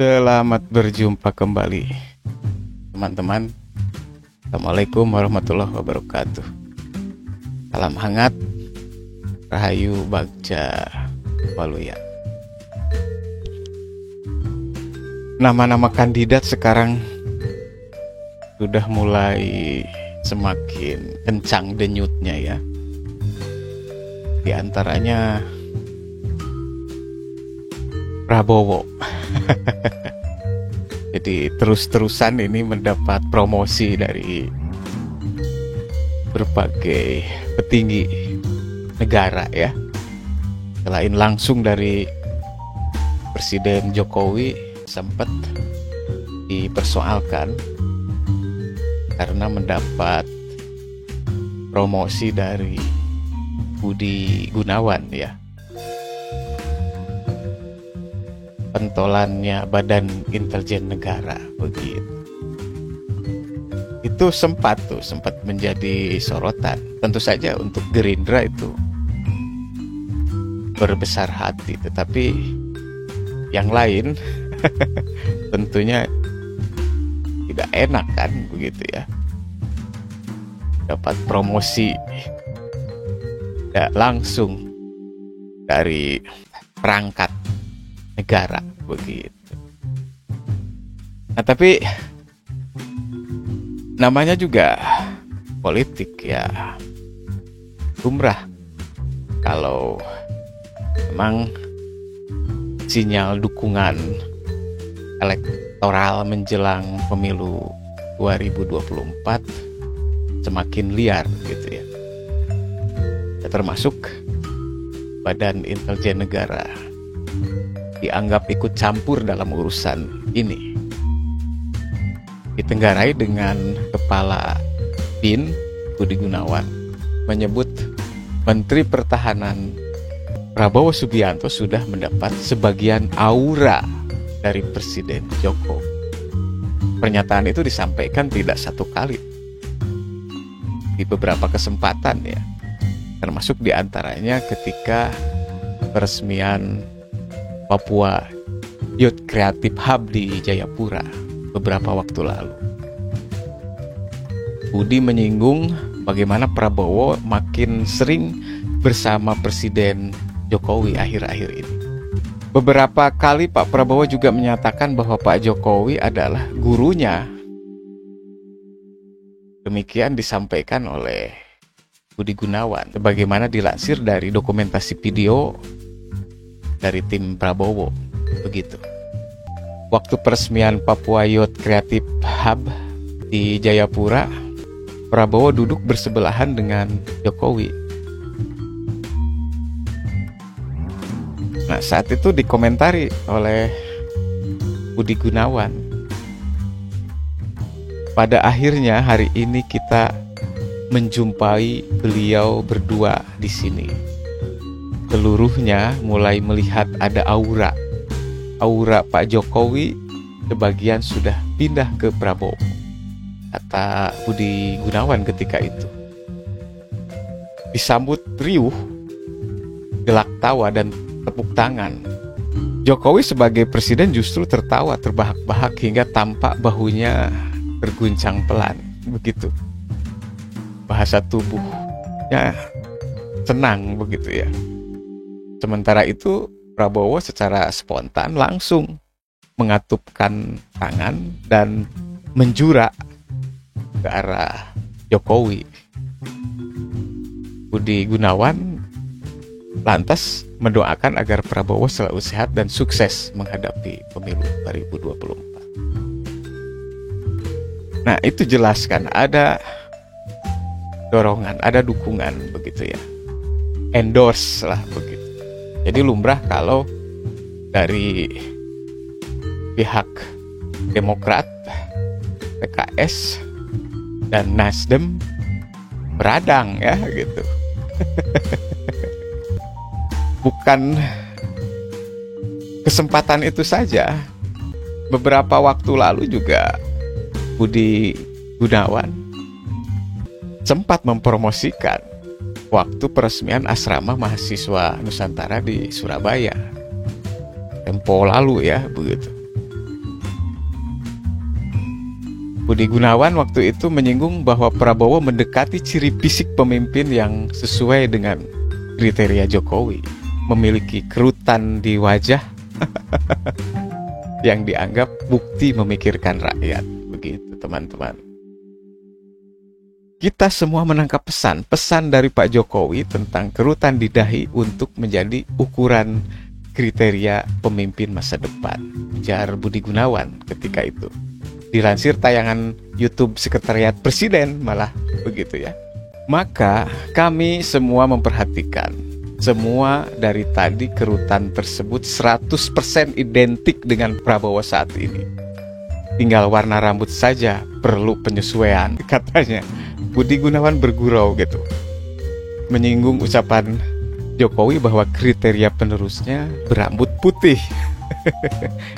Selamat berjumpa kembali, teman-teman. Assalamualaikum warahmatullahi wabarakatuh. Salam hangat, Rahayu Bagja Waluya. Nama-nama kandidat sekarang sudah mulai semakin kencang denyutnya ya. Di antaranya Prabowo. Jadi terus-terusan ini mendapat promosi dari berbagai petinggi negara ya. Selain langsung dari Presiden Jokowi, sempat dipersoalkan karena mendapat promosi dari Budi Gunawan ya, pentolannya Badan Intelijen Negara begitu. Itu sempat menjadi sorotan. Tentu saja untuk Gerindra itu berbesar hati, tetapi yang lain tentunya tidak enak kan begitu ya. Dapat promosi tidak langsung dari perangkat negara begitu. Nah, tapi namanya juga politik ya. Lumrah kalau memang sinyal dukungan elektoral menjelang pemilu 2024 semakin liar gitu ya. Termasuk Badan Intelijen Negara dianggap ikut campur dalam urusan ini. Ditenggarai dengan Kepala BIN Budi Gunawan menyebut Menteri Pertahanan Prabowo Subianto sudah mendapat sebagian aura dari Presiden Jokowi. Pernyataan itu disampaikan tidak satu kali, di beberapa kesempatan ya, termasuk diantaranya ketika peresmian Papua Youth Creative Hub di Jayapura beberapa waktu lalu. Budi menyinggung bagaimana Prabowo makin sering bersama Presiden Jokowi akhir-akhir ini. Beberapa kali Pak Prabowo juga menyatakan bahwa Pak Jokowi adalah gurunya. Demikian disampaikan oleh Budi Gunawan, sebagaimana dilansir dari dokumentasi video dari tim Prabowo begitu. Waktu peresmian Papua Youth Creative Hub di Jayapura, Prabowo duduk bersebelahan dengan Jokowi. Nah, saat itu dikomentari oleh Budi Gunawan, pada akhirnya hari ini kita menjumpai beliau berdua di sini. Seluruhnya mulai melihat ada aura Pak Jokowi, sebagian sudah pindah ke Prabowo, kata Budi Gunawan ketika itu. Disambut riuh, gelak tawa dan tepuk tangan. Jokowi sebagai presiden justru tertawa terbahak-bahak hingga tampak bahunya berguncang pelan, begitu. Bahasa tubuhnya senang begitu ya. Sementara itu Prabowo secara spontan langsung mengatupkan tangan dan menjura ke arah Jokowi. Budi Gunawan lantas mendoakan agar Prabowo selalu sehat dan sukses menghadapi pemilu 2024. Nah, itu jelas kan ada dorongan, ada dukungan begitu ya. Endorse lah begitu. Jadi lumrah kalau dari pihak Demokrat, PKS, dan Nasdem beradang ya gitu. Bukan kesempatan itu saja. Beberapa waktu lalu juga Budi Gunawan sempat mempromosikan waktu peresmian asrama mahasiswa Nusantara di Surabaya tempo lalu ya begitu. Budi Gunawan waktu itu menyinggung bahwa Prabowo mendekati ciri fisik pemimpin yang sesuai dengan kriteria Jokowi, memiliki kerutan di wajah yang dianggap bukti memikirkan rakyat. Begitu teman-teman. Kita semua menangkap pesan dari Pak Jokowi tentang kerutan di dahi untuk menjadi ukuran kriteria pemimpin masa depan, ujar Budi Gunawan ketika itu. Dilansir tayangan YouTube Sekretariat Presiden malah begitu ya. Maka kami semua memperhatikan, semua dari tadi kerutan tersebut 100% identik dengan Prabowo saat ini. Tinggal warna rambut saja perlu penyesuaian, katanya. Budi Gunawan bergurau gitu, menyinggung ucapan Jokowi bahwa kriteria penerusnya berambut putih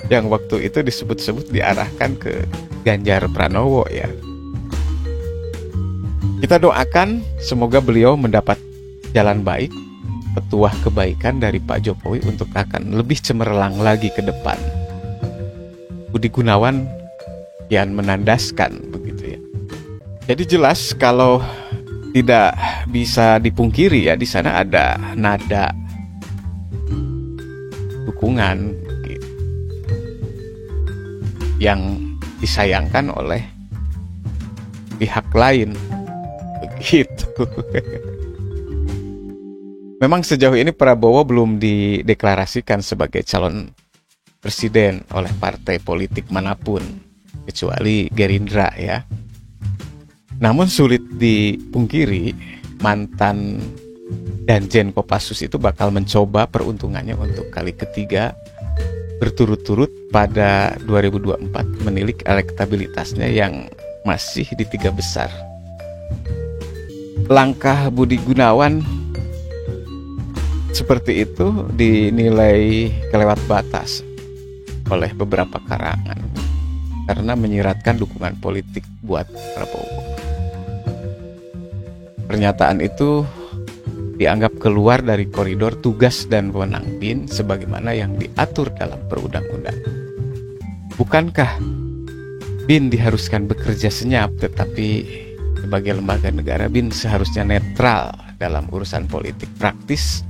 yang waktu itu disebut-sebut diarahkan ke Ganjar Pranowo ya. Kita doakan semoga beliau mendapat jalan baik, petuah kebaikan dari Pak Jokowi untuk akan lebih cemerlang lagi ke depan. Budi Gunawan kian menandaskan begitu ya. Jadi jelas kalau tidak bisa dipungkiri ya, di sana ada nada dukungan gitu, yang disayangkan oleh pihak lain begitu. Memang sejauh ini Prabowo belum dideklarasikan sebagai calon presiden oleh partai politik manapun kecuali Gerindra ya. Namun sulit dipungkiri mantan Danjen Kopassus itu bakal mencoba peruntungannya untuk kali ketiga berturut-turut pada 2024 menilik elektabilitasnya yang masih di 3 besar. Langkah Budi Gunawan seperti itu dinilai kelewat batas oleh beberapa kalangan karena menyiratkan dukungan politik buat Prabowo. Pernyataan itu dianggap keluar dari koridor tugas dan wewenang BIN sebagaimana yang diatur dalam perundang-undangan. Bukankah BIN diharuskan bekerja senyap, tetapi sebagai lembaga negara BIN seharusnya netral dalam urusan politik praktis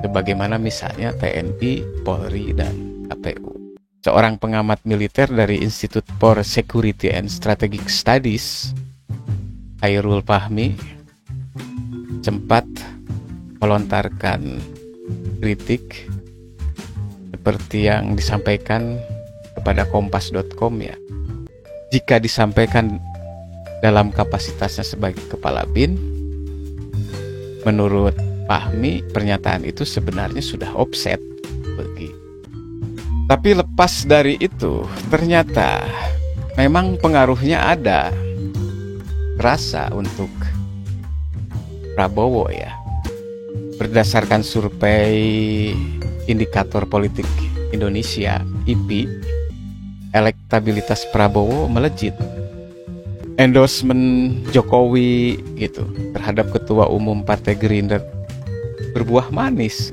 sebagaimana misalnya TNI, Polri, dan KPU. Seorang pengamat militer dari Institute for Security and Strategic Studies, Hairul Fahmi, sempat melontarkan kritik seperti yang disampaikan kepada kompas.com ya. Jika disampaikan dalam kapasitasnya sebagai kepala BIN, menurut Fahmi pernyataan itu sebenarnya sudah offset begitu. Tapi lepas dari itu, ternyata memang pengaruhnya ada, terasa untuk Prabowo ya. Berdasarkan survei Indikator Politik Indonesia (IPI), elektabilitas Prabowo melejit. Endorsement Jokowi gitu terhadap Ketua Umum Partai Gerindra berbuah manis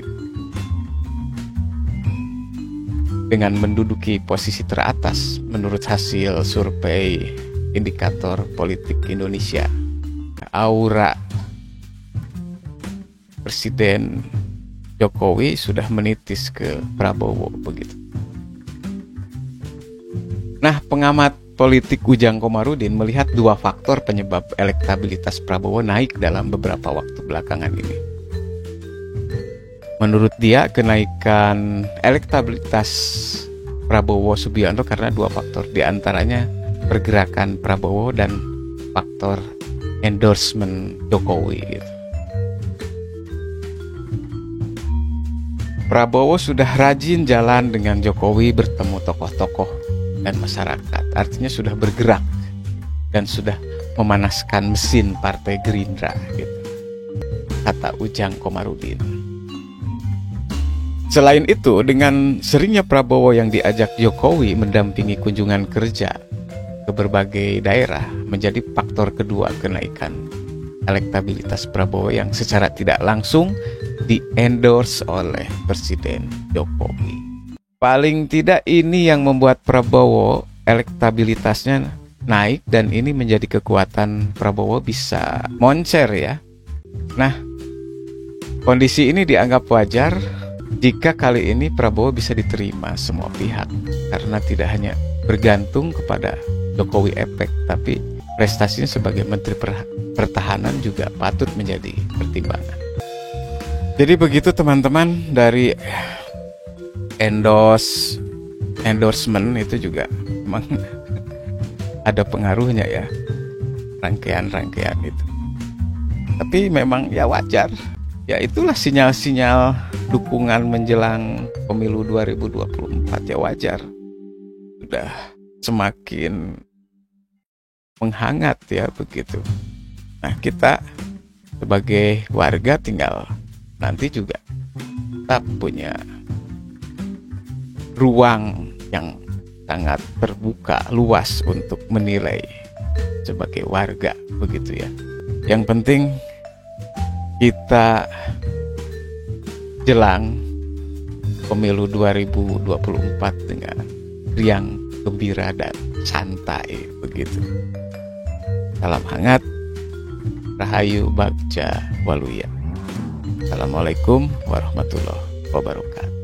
dengan menduduki posisi teratas menurut hasil survei Indikator Politik Indonesia. Aura Presiden Jokowi sudah menitis ke Prabowo begitu. Nah, pengamat politik Ujang Komarudin melihat 2 faktor penyebab elektabilitas Prabowo naik dalam beberapa waktu belakangan ini. Menurut dia, kenaikan elektabilitas Prabowo Subianto karena 2 faktor, diantaranya pergerakan Prabowo dan faktor endorsement Jokowi gitu. Prabowo sudah rajin jalan dengan Jokowi, bertemu tokoh-tokoh dan masyarakat. Artinya sudah bergerak dan sudah memanaskan mesin Partai Gerindra gitu, kata Ujang Komarudin. Selain itu, dengan seringnya Prabowo yang diajak Jokowi mendampingi kunjungan kerja ke berbagai daerah menjadi faktor kedua kenaikan elektabilitas Prabowo yang secara tidak langsung di-endorse oleh Presiden Jokowi. Paling tidak ini yang membuat Prabowo elektabilitasnya naik dan ini menjadi kekuatan Prabowo bisa moncer ya. Nah, kondisi ini dianggap wajar jika kali ini Prabowo bisa diterima semua pihak karena tidak hanya bergantung kepada Jokowi efek, tapi prestasinya sebagai Menteri Pertahanan juga patut menjadi pertimbangan. Jadi begitu teman-teman, dari endorsement itu juga memang ada pengaruhnya ya, rangkaian-rangkaian itu. Tapi memang ya wajar, ya itulah sinyal-sinyal dukungan menjelang pemilu 2024, ya wajar. Sudah semakin menghangat ya begitu. Nah, kita sebagai warga tinggal nanti juga kita punya ruang yang sangat terbuka, luas untuk menilai sebagai warga begitu ya. Yang penting kita jelang pemilu 2024 dengan riang, gembira dan santai begitu. Salam hangat, Rahayu Bagja Waluya. Assalamualaikum warahmatullahi wabarakatuh.